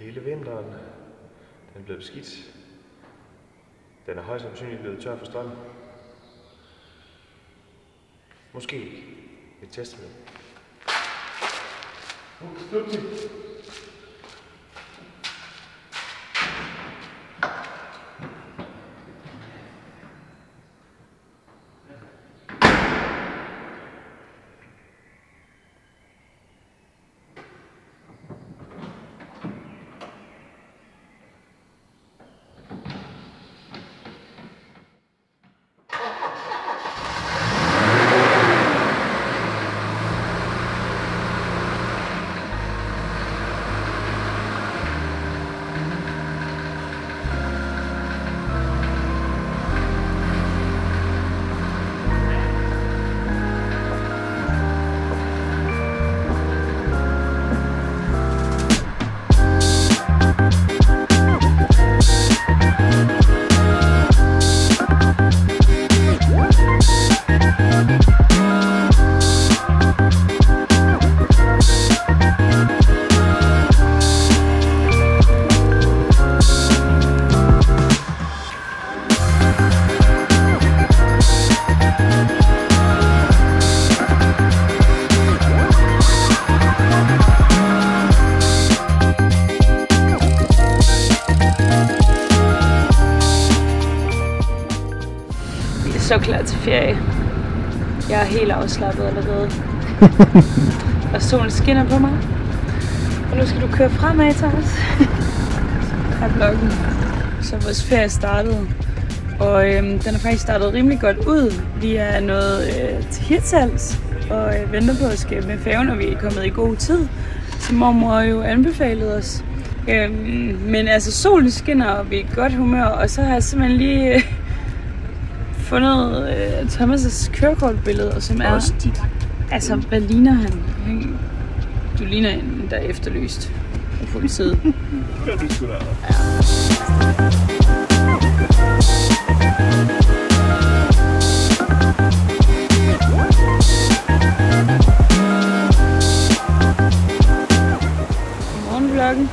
Hele vinteren. Den er blevet beskidt. Den er højst sandsynligt blevet tør for strøm. Måske vi tester det. Så klar til ferie. Jeg er helt afslappet allerede. Og solen skinner på mig. Og nu skal du køre fremad, Thomas. Her er vloggen. Så vores ferie startede. Og den er faktisk startet rimelig godt ud. Vi er nået til Hirtshals og venter på at skal med færgen, og vi er kommet i god tid. Så mormor jo anbefalede os. Men altså solen skinner, og vi er i godt humør. Og så har jeg simpelthen lige fundet Thomas' kørekortbillede, som er... Altså, hvad ligner han? Du ligner en, der er efterlyst på politiet. Ja, det skulle da. Morgenvloggen.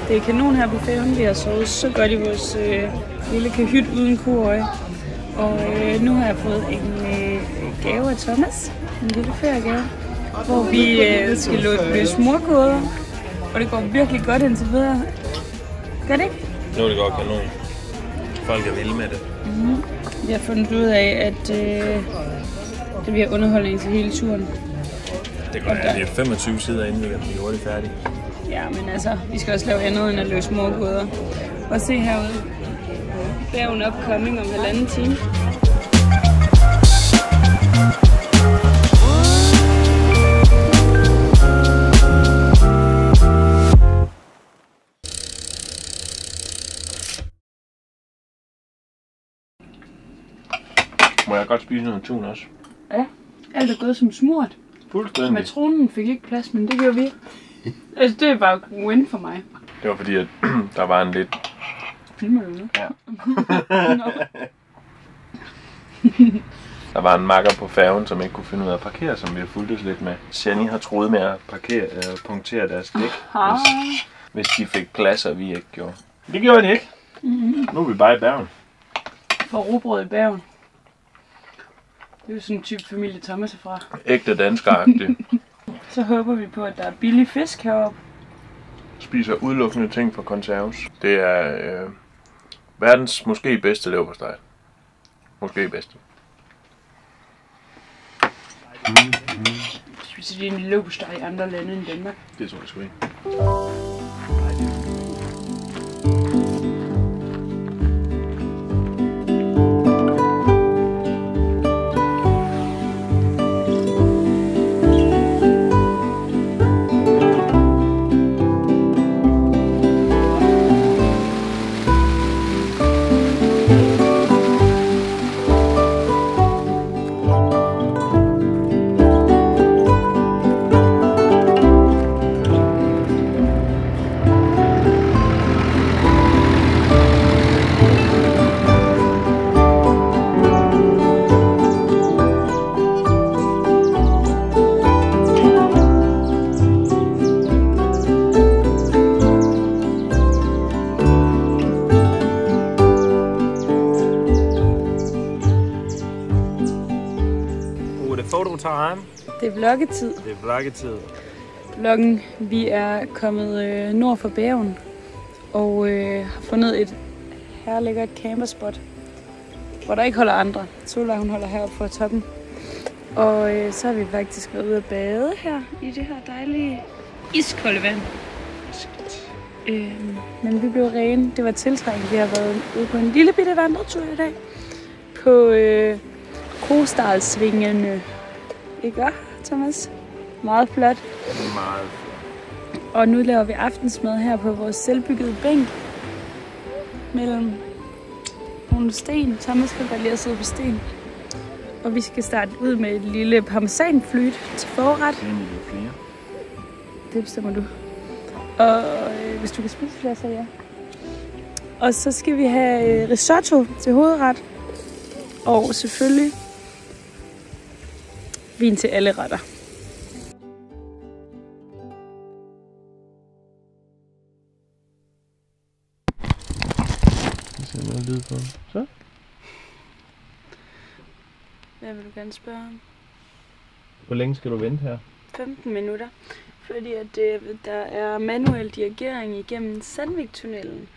Det er kanon her på færgen. Vi har sovet så godt i vores lille kahyt uden koøje. Og nu har jeg fået en gave af Thomas. En lille feriegave. Hvor vi skal løse morkoder. Og det går virkelig godt indtil videre. Gør det ikke? Nu er det godt kanon. Folk er vilde med det. Vi har fundet ud af, at det bliver underholdning til hele turen. Det går det er 25 sider inden vi er hurtigt færdige. Ja, men altså, vi skal også lave andet end at løse morkoder. Og se herude. Færgen upcoming om 1,5 time. Må jeg godt spise noget tun også? Ja, alt er gået som smurt. Fuldstændig. Matronen fik ikke plads, men det gjorde vi. Altså, det er bare win for mig. Det var fordi, at der var en lidt... Filmer du nu? Ja. Der var en makker på færgen, som ikke kunne finde ud af at parkere, som vi har fulgtes lidt med. Jenny har troet med at punktere deres dæk, hvis de fik plads, og vi ikke gjorde. Det gjorde de ikke. Nu er vi bare i Bergen. For rugbrød i Bergen. Det er jo sådan en type familie Thomas er fra. Ægte dansker-agtigt. Så håber vi på, at der er billig fisk heroppe. Spiser udelukkende ting fra konserves. Det er verdens måske bedste leverpostej. Måske bedste. Spiser de en leverpostej i andre lande end Danmark? Det tror jeg sgu ikke. time. Det er vloggetid. Det er vloggetid. Vloggen. Vi er kommet nord for Bergen og har fundet et herlækkert camperspot, hvor der ikke holder andre. Solvej, hun holder heroppe for toppen. Og så har vi faktisk været ude at bade her i det her dejlige iskolde vand. Men vi blev rene. Det var tiltrængt. Vi har været ude på en lille bitte vandretur i dag. På Kostalsvingene. Ikke Thomas? Meget flot. Meget flot. Og nu laver vi aftensmad her på vores selvbyggede bænk. Mellem nogle sten. Thomas kan godt lide at sidde på sten. Og vi skal starte ud med et lille parmesanflyt til forret. Det bestemmer du. Og hvis du kan spise flere, så ja. Og så skal vi have risotto til hovedret. Og selvfølgelig vin til alle retter. Jeg ser noget lyd på. Så. Hvad vil du gerne spørge om? Hvor længe skal du vente her? 15 minutter. Fordi at der er manuel dirigering igennem Sandvik-tunnelen.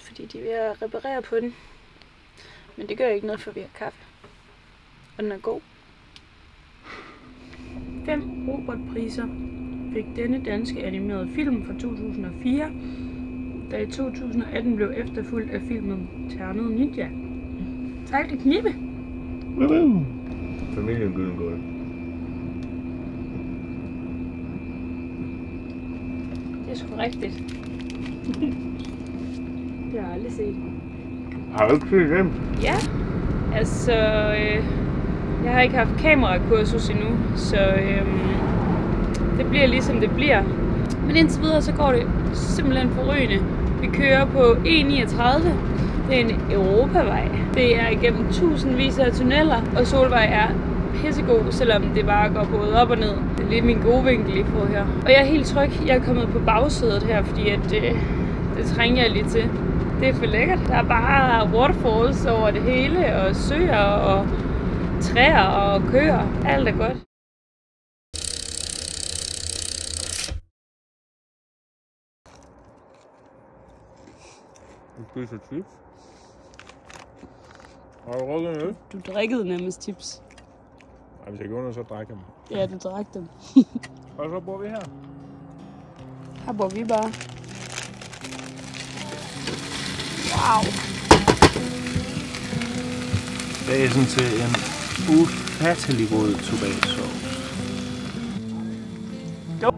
Fordi de er ved at reparere på den. Men det gør ikke noget, for vi har kaffe. Og den er god. 5 Robert-priser fik denne danske animerede film fra 2004, der i 2018 blev efterfulgt af filmen Ternet Ninja. Tak til Knippe! Familien Gyldengård. Det er sgu rigtigt. Det har jeg aldrig set. Har du ikke set dem? Ja, altså jeg har ikke haft kamerakursus endnu, så det bliver ligesom det bliver. Men indtil videre så går det simpelthen forrygende. Vi kører på E39. Det er en europavej. Det er igennem tusindvis af tunneller, og Solvej er pissegod, selvom det bare går både op og ned. Det er lidt min gode vinkel lige på her. Og jeg er helt tryg. Jeg er kommet på bagsædet her, fordi at, det trænger jeg lige til. Det er for lækkert. Der er bare waterfalls over det hele, og søer, og træer, og køer. Alt er godt. Du spiser chips. Har du rukket en øl? Du drikkede nærmest chips. Ej, hvis jeg går under, så drikker jeg dem. Ja, du drak dem. Og så bor vi her. Her bor vi bare. Wow. Basen til en ufattelig rød tomatsauce. Jo.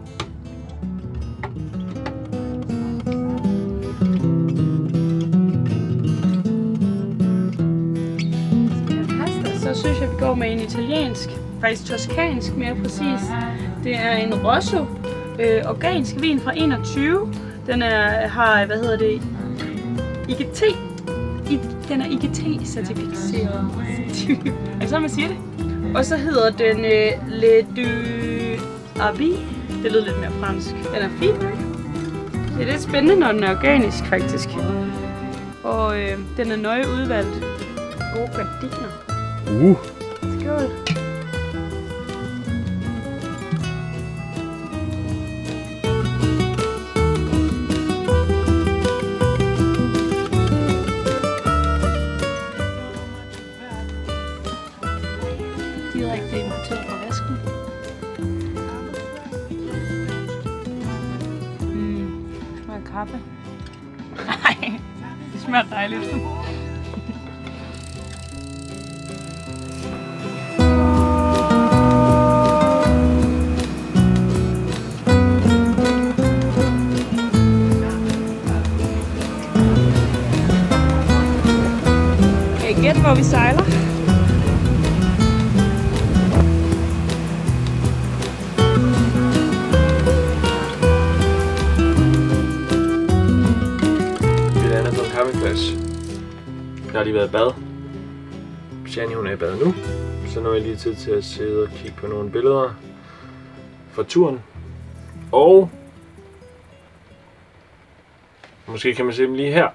Så synes jeg, vi går med en italiensk, faktisk toskansk mere præcis. Det er en Rosso organisk vin fra 21. Den har, IGT. Den er IGT-certificeret. Er det sådan, man siger det? Og så hedder den Le du Abi. Det lyder lidt mere fransk. Den er fin, ikke? Det er lidt spændende, når den er organisk, faktisk. Og den er nøje udvalgt. Gode gardiner. Skål. Direkte importeret fra vasken. Det smager kaffe. Nej, det smager dejligt. Gæt, hvor vi sejler. Vi lander på en campingplads. Jeg har lige været i bad. Shani, hun er i bad nu. Så nu er jeg lige tid til at sidde og kigge på nogle billeder fra turen. Og måske kan man se dem lige her.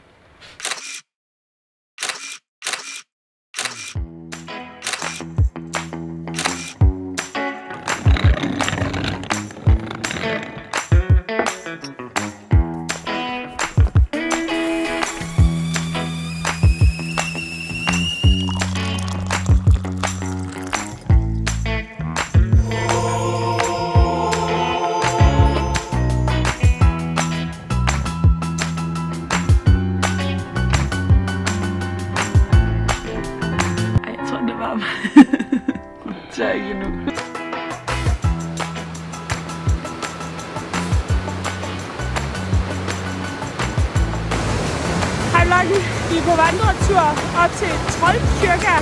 Vi er på vandretur op til Trollkyrka.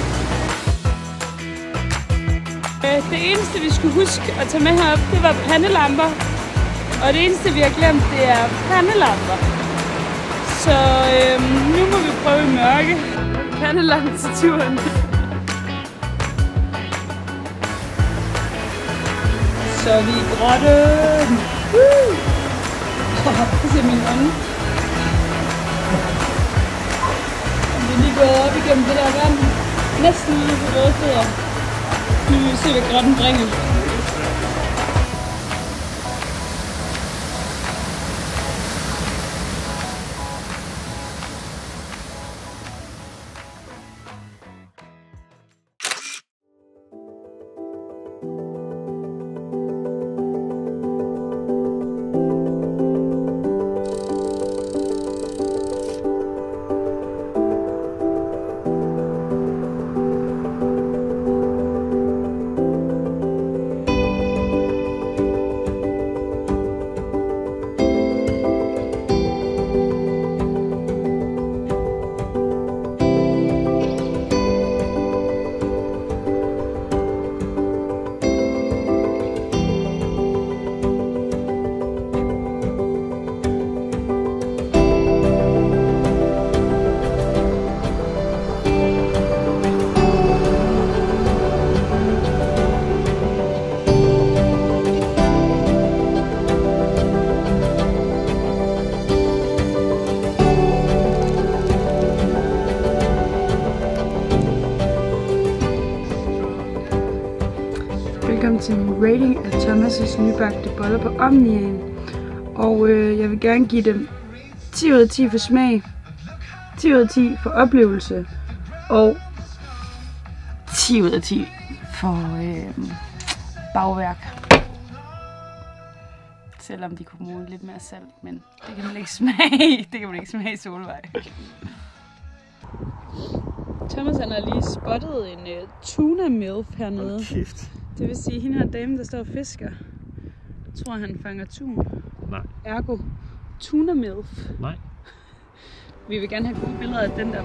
Det eneste vi skulle huske at tage med herop, det var pandelamper. Og det eneste vi har glemt, det er pandelamper. Så nu må vi prøve i mørke. Pandelamper til turen. Så er vi i grotten. Det ser min ånd. Vi er lige gået op igennem det der vand. Næsten ude på våde fødder. Nu vil vi se, hvad grotten bringer. Velkommen til min rating af Thomas' nybagte boller på Omniaen. Og jeg vil gerne give dem 10 ud af 10 for smag, 10 ud af 10 for oplevelse og 10 ud af 10 for bagværk. Selvom de kunne bruge lidt mere salt, men det kan man ikke smage. Det kan man ikke smage i Solvej. Thomas han har lige spottet en tuna milf hernede. Det vil sige, at hende her dame, der står og fisker, tror han fanger tun. Nej. Ergo tuna milf. Nej. Vi vil gerne have gode billeder af den der.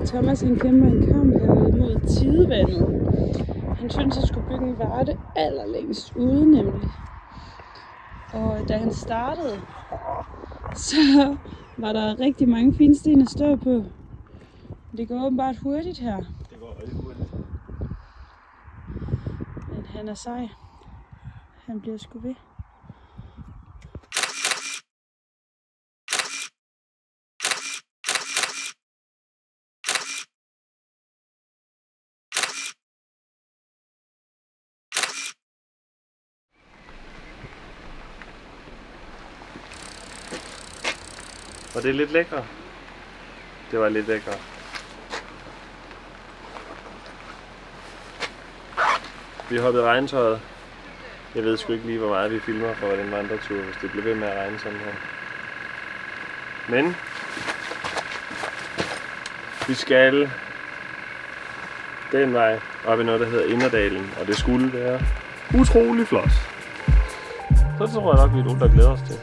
Thomas han kæmper en kamp her mod tidevandet. Han synes, han skulle bygge en varte allerlængst ude nemlig. Og da han startede, så var der rigtig mange fine sten at stå på. Det går åbenbart hurtigt her. Det går rigtig hurtigt. Men han er sej. Han bliver sgu ved. Var det lidt lækkert? Det var lidt lækkert. Vi hoppede i regntøjet. Jeg ved sgu ikke lige, hvor meget vi filmer for den vandretur, hvis det bliver ved med at regne sådan her. Men vi skal den vej op i noget, der hedder Inderdalen, og det skulle være utrolig flot. Så tror jeg nok, vi er nogen, der glæder os til.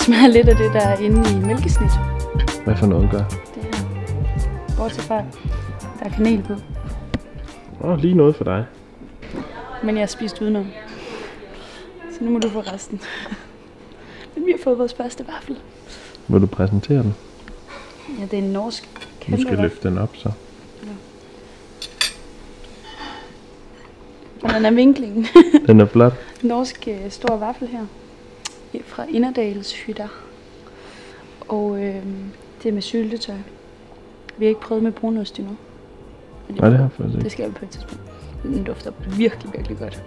smager lidt af det, der er inde i mælkesnit. Hvad for noget gør? Det her. Bortset fra, der er kanel på. Lige noget for dig. Men jeg har spist udenom. Så nu må du få resten. Men vi har fået vores første vaffel. Vil du præsentere den? Ja, det er en norsk kæmpe. Du skal løfte den op, så. Ja. Og den er vinklingen. Den er flot. Norsk stor vaffel her. Fra Innerdalshytter. Og det er med syltetøj. Vi har ikke prøvet med brunost endnu. Nej, det har jeg faktisk ikke. Det skal vi på et tidspunkt. Den dufter virkelig, virkelig godt.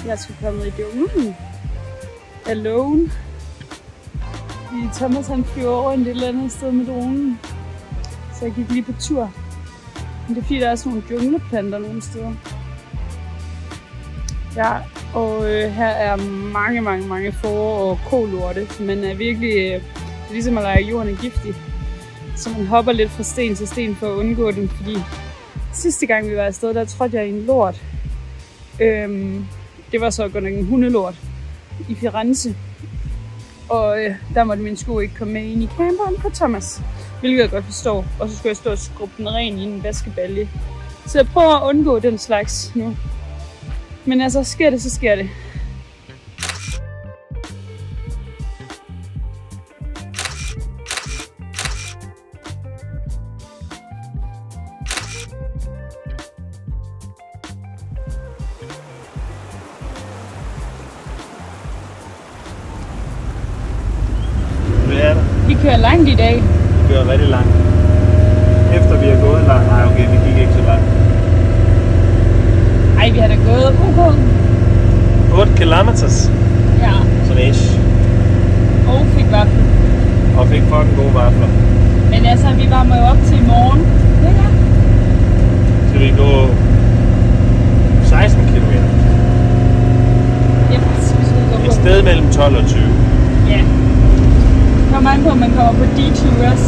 Jeg er sgu kommet i junglen. Alone. Thomas han flyver rundt et eller andet sted med dronen. Så jeg gik lige på tur. Men det er fordi, der er sådan nogle jungleplanter nogle steder. Ja, og her er mange får og kolorte. Så man er virkelig, det er ligesom at lege jorden er giftig. Så man hopper lidt fra sten til sten for at undgå dem, fordi sidste gang vi var afsted, der trådte jeg i en lort. Det var så godt nok en hundelort i Firenze. Og der måtte min sko ikke komme med ind i camperen på Thomas. Hvilket jeg godt forstår. Og så skulle jeg stå og skrubbe den ren i en vaskebalje. Så jeg prøver at undgå den slags nu. Men altså, sker det, så sker det. Vi kører langt i dag. Vi kører rigtig langt. Efter vi har gået langt. Nej, okay, vi gik ikke så langt. Ej, vi har da gået ok. 8 kilometers. Ja. Sådan ish. Og fik vaffel. Og fik fucking gode vafler. Men altså, vi varmer jo op til i morgen. Ja. Skal vi gå 16 km? Ja, vi skal gå på. Et sted mellem 12 og 20. Ja. Kommer an på, om man kommer på detours.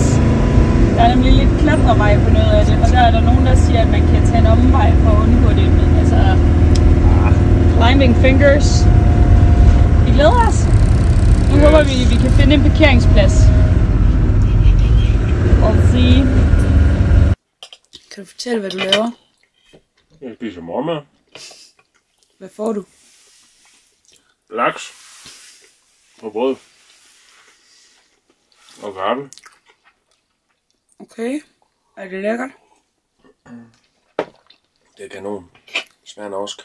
Der er nemlig lidt klatrevej på noget af det, og der er der nogen, der siger, at man kan tage en omvej for at undgå det. Men altså, climbing fingers. Vi glæder os. Nu håber vi, at vi kan finde en parkeringsplads. Og sige. Kan du fortælle, hvad du laver? Jeg spiser morgenmad. Hvad får du? Laks. Og brød. Og garvel. Okay. Er det lækkert? Det er kanon. Svær norsk.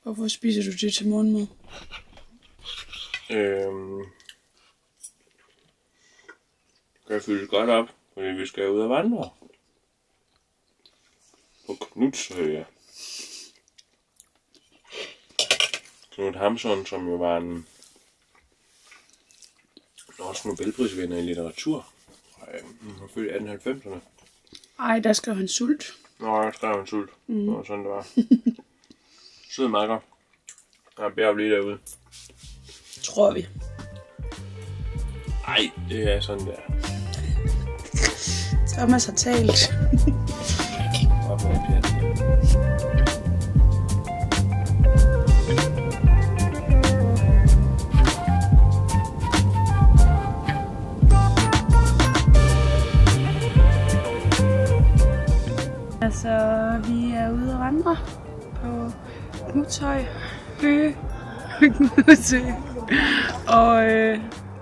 Hvorfor spiser du det til morgenmad? Kan jeg fylde godt op, fordi vi skal ud og vandre. På Knudshøje. Knud Hamsun, som jo var en norsk Nobelprisvinder i litteratur. Han født i 1890'erne. Ej, der skrev han sult. Nå, jeg skrev en sult. Det var sådan, det var. Sød makker. Jeg bærer lige derude. Tror vi. Ej, det er sådan der. Thomas har talt. Op med pjat. Altså, vi er ude at vandre på Knudshøj, Høge, Knudshøj. Og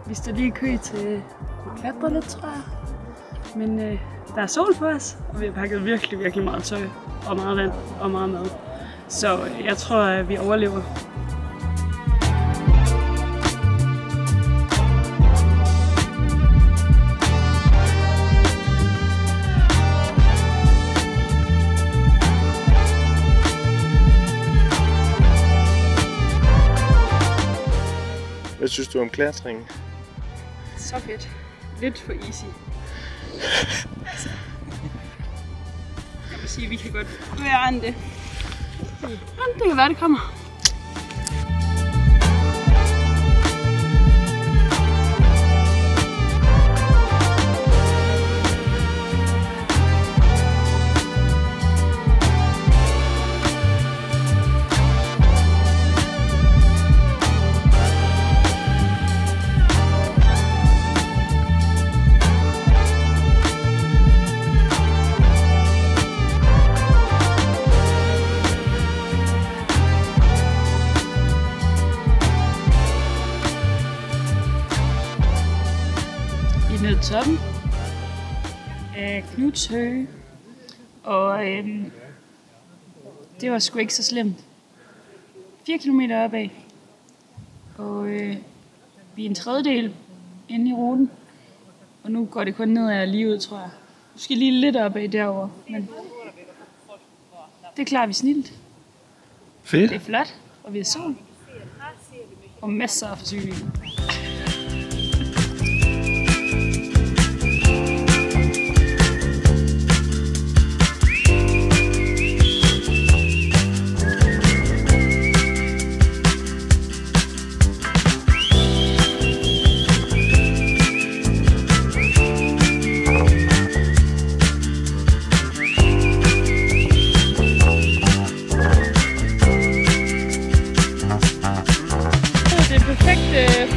vi står lige i kø til at klatre lidt, tror jeg. Men der er sol på os, og vi har pakket virkelig, virkelig meget tøj, og meget vand, og meget mad. Så jeg tror, at vi overlever. Hvad synes du om klatringen? Så fedt. Lidt for easy. Jeg vil sige, at vi kan godt være end det. Men det kan være, det kommer. vi nede til toppen af Knudshøje, og det var sgu ikke så slemt. 4 kilometer opad, og vi er en tredjedel inde i ruten, og nu går det kun nedad lige ud, tror jeg. Måske lige lidt opad derovre, men det klarer vi snildt. Fedt. Det er flot, og vi har sol. Og masser af forsyning.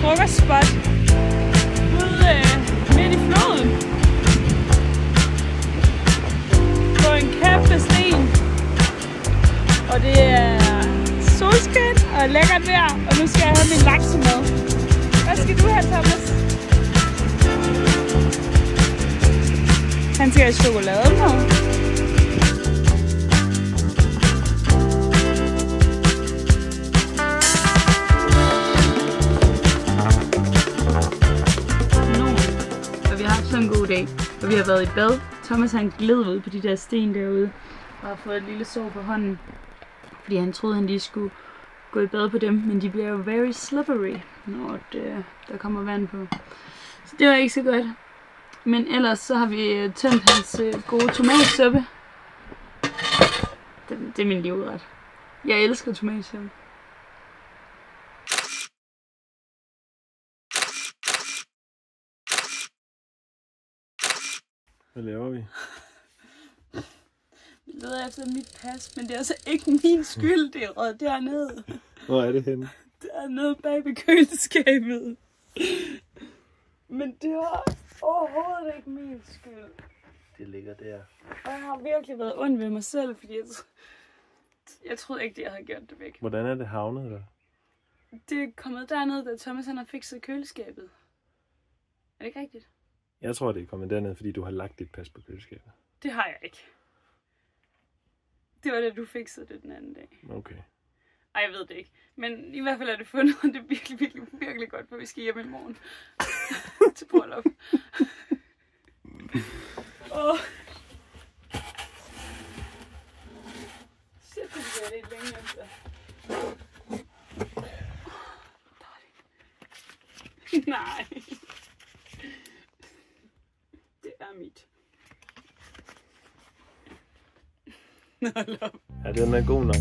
Frokostspot ude midt i floden på en kæmpe sten, og det er solskin og lækkert vejr, og nu skal jeg have min lakse med. Hvad skal du have, Thomas? Han skal have chokolade med. En god dag, og vi har været i bad. Thomas han gled ud på de der sten derude og har fået et lille sår på hånden, fordi han troede han lige skulle gå i bad på dem, men de bliver jo very slippery, når der kommer vand på. Så det var ikke så godt. Men ellers så har vi tømt hans gode tomatsuppe. Det er min livret. Jeg elsker tomatsuppe. Hvad laver vi? Vi leder efter mit pas, men det er altså ikke min skyld, det er rødt dernede. Hvor er det henne? Det er nede bag ved køleskabet. Men det var overhovedet ikke min skyld. Det ligger der. Og jeg har virkelig været ond ved mig selv, fordi jeg troede ikke, det jeg havde gjort det væk. Hvordan er det havnet der? Det er kommet dernede, da Thomas han har fikset køleskabet. Er det ikke rigtigt? Jeg tror, det er kommet derned, fordi du har lagt dit pas på køleskabet. Det har jeg ikke. Det var da du fikset det den anden dag. Okay. Ej, jeg ved det ikke. Men i hvert fald er det fundet, og det er virkelig, virkelig, virkelig godt, for vi skal hjem i morgen. Til bryllup. Shit, det bliver lidt længe efter. Nej. Det er mit. Ja, den er god nok.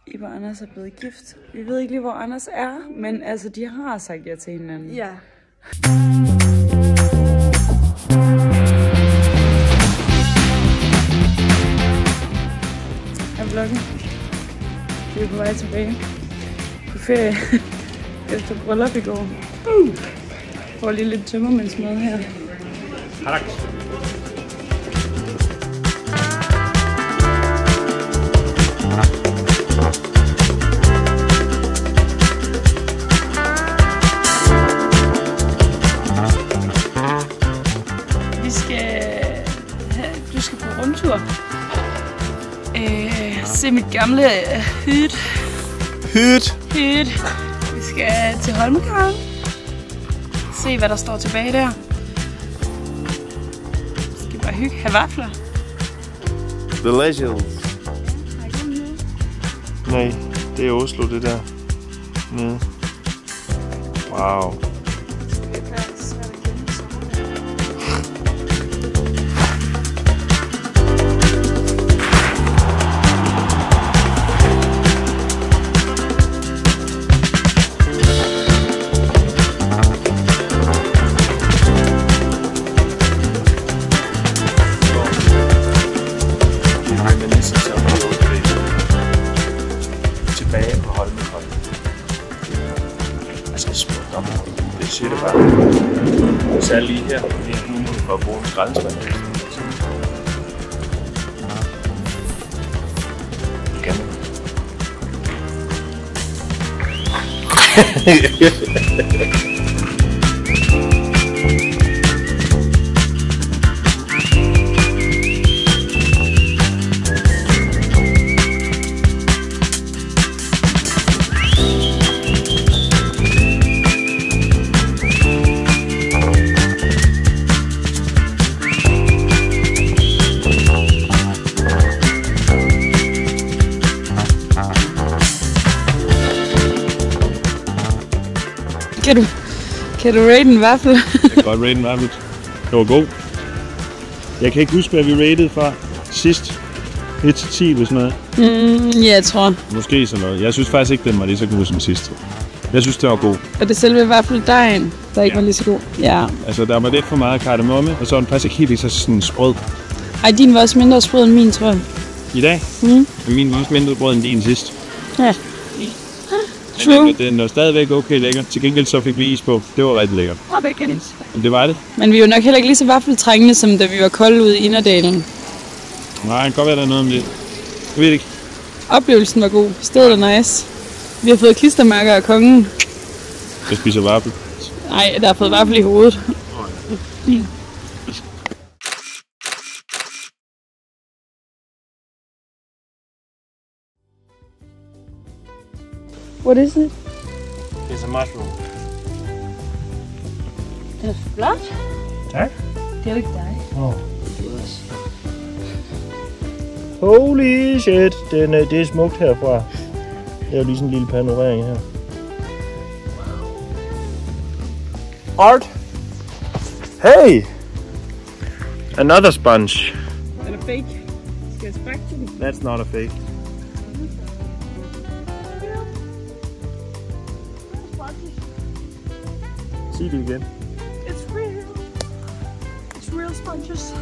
Ib og Anders er blevet gift. Vi ved ikke lige, hvor Anders er, men altså, de har sagt ja til hinanden. Ja. Vloggen. Vi er på vej tilbage på ferie efter bryllup i går. Får lige lidt tømmermændsmad her. Tak. Du skal på rundtur. Se mit gamle hytte. Hytte. Vi skal til Holmenkollen. Se hvad der står tilbage der. Vi skal bare hygge. Have vafler. Delicious. Nej, det er Oslo det der. Nede. Wow. Det siger det bare. Så lige her, vi har mulighed for at bruge en skraldespand. Kan du rate en vaffel? Jeg kan godt rate en vaffel. Det var god. Jeg kan ikke huske, hvad vi rated fra sidst. 1-10 eller sådan noget. Ja, jeg tror. Måske sådan noget. Jeg synes faktisk ikke, den var lige så god som sidst. Jeg synes, det var god. Og det selve vaffeldejen, der ikke var lige så god. Ja. Altså, der var lidt for meget kardemomme, og så var den faktisk ikke helt så sådan sprød. Ej, din var også mindre sprød end min, tror jeg. I dag? Men min var også mindre brød end din sidst. Ja. True. Den var stadigvæk okay lækker. Til gengæld så fik vi is på. Det var rigtig lækkert. Men det var det. Men vi var nok heller ikke lige så vaffeltrængende, som da vi var kolde ude i Inderdalen. Nej, det kan godt være, der er noget om det. Jeg ved ikke. Oplevelsen var god. Stedet er nice. Vi har fået klistermærker af kongen. Jeg spiser vaffel. Nej, der har fået vaffel i hovedet. What is it? It's a mushroom. Den er flot. Tak. Det er jo ikke dig. Holy shit, det er smukt herfra. Det er jo lige sådan en lille panorering her. Art! Hey! Another sponge. Den er fake. Skal jeg sparke til den? That's not a fake. Sig det igen. It's real. It's real sponges.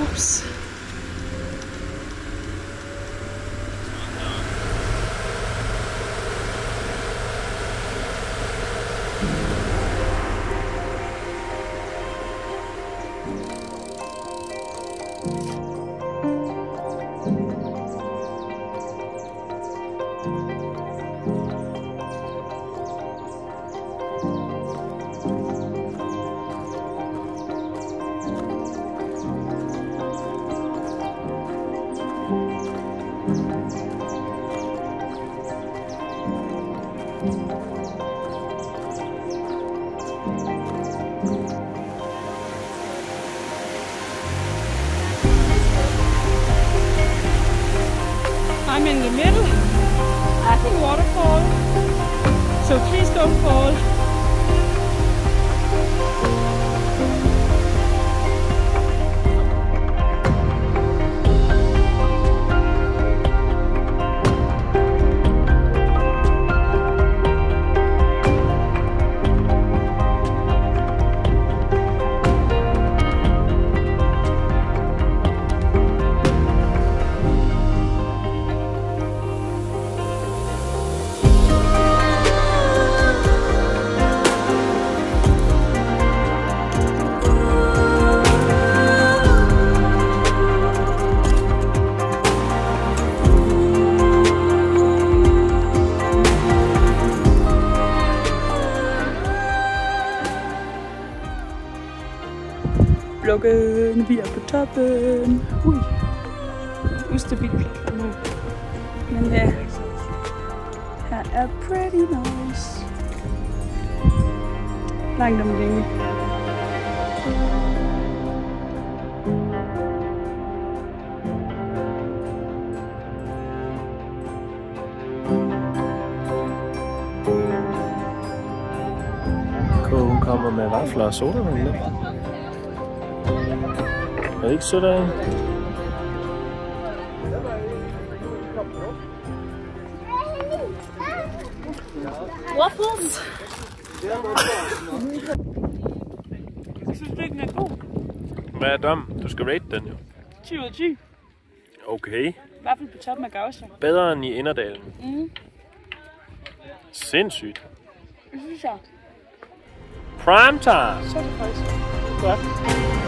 Oops. I'm in the middle at the waterfall, so please don't fall. klokken. Vi er på toppen. Ui. Ustabil platform nu. Men ja. Her er pretty nice. Langt om længe. Hun kommer med vafler og sodavand med. Er det ikke sødt af hende? Waffles! Jeg synes ikke, den er god. Hvad er dom? Du skal rate den jo. 10 ud af 10. Okay. I hvert fald på toppen af Gauser. Bedre end i Inderdalen. Mhm. Sindssygt. Det synes jeg. Prime time! Så er det faktisk. Godt.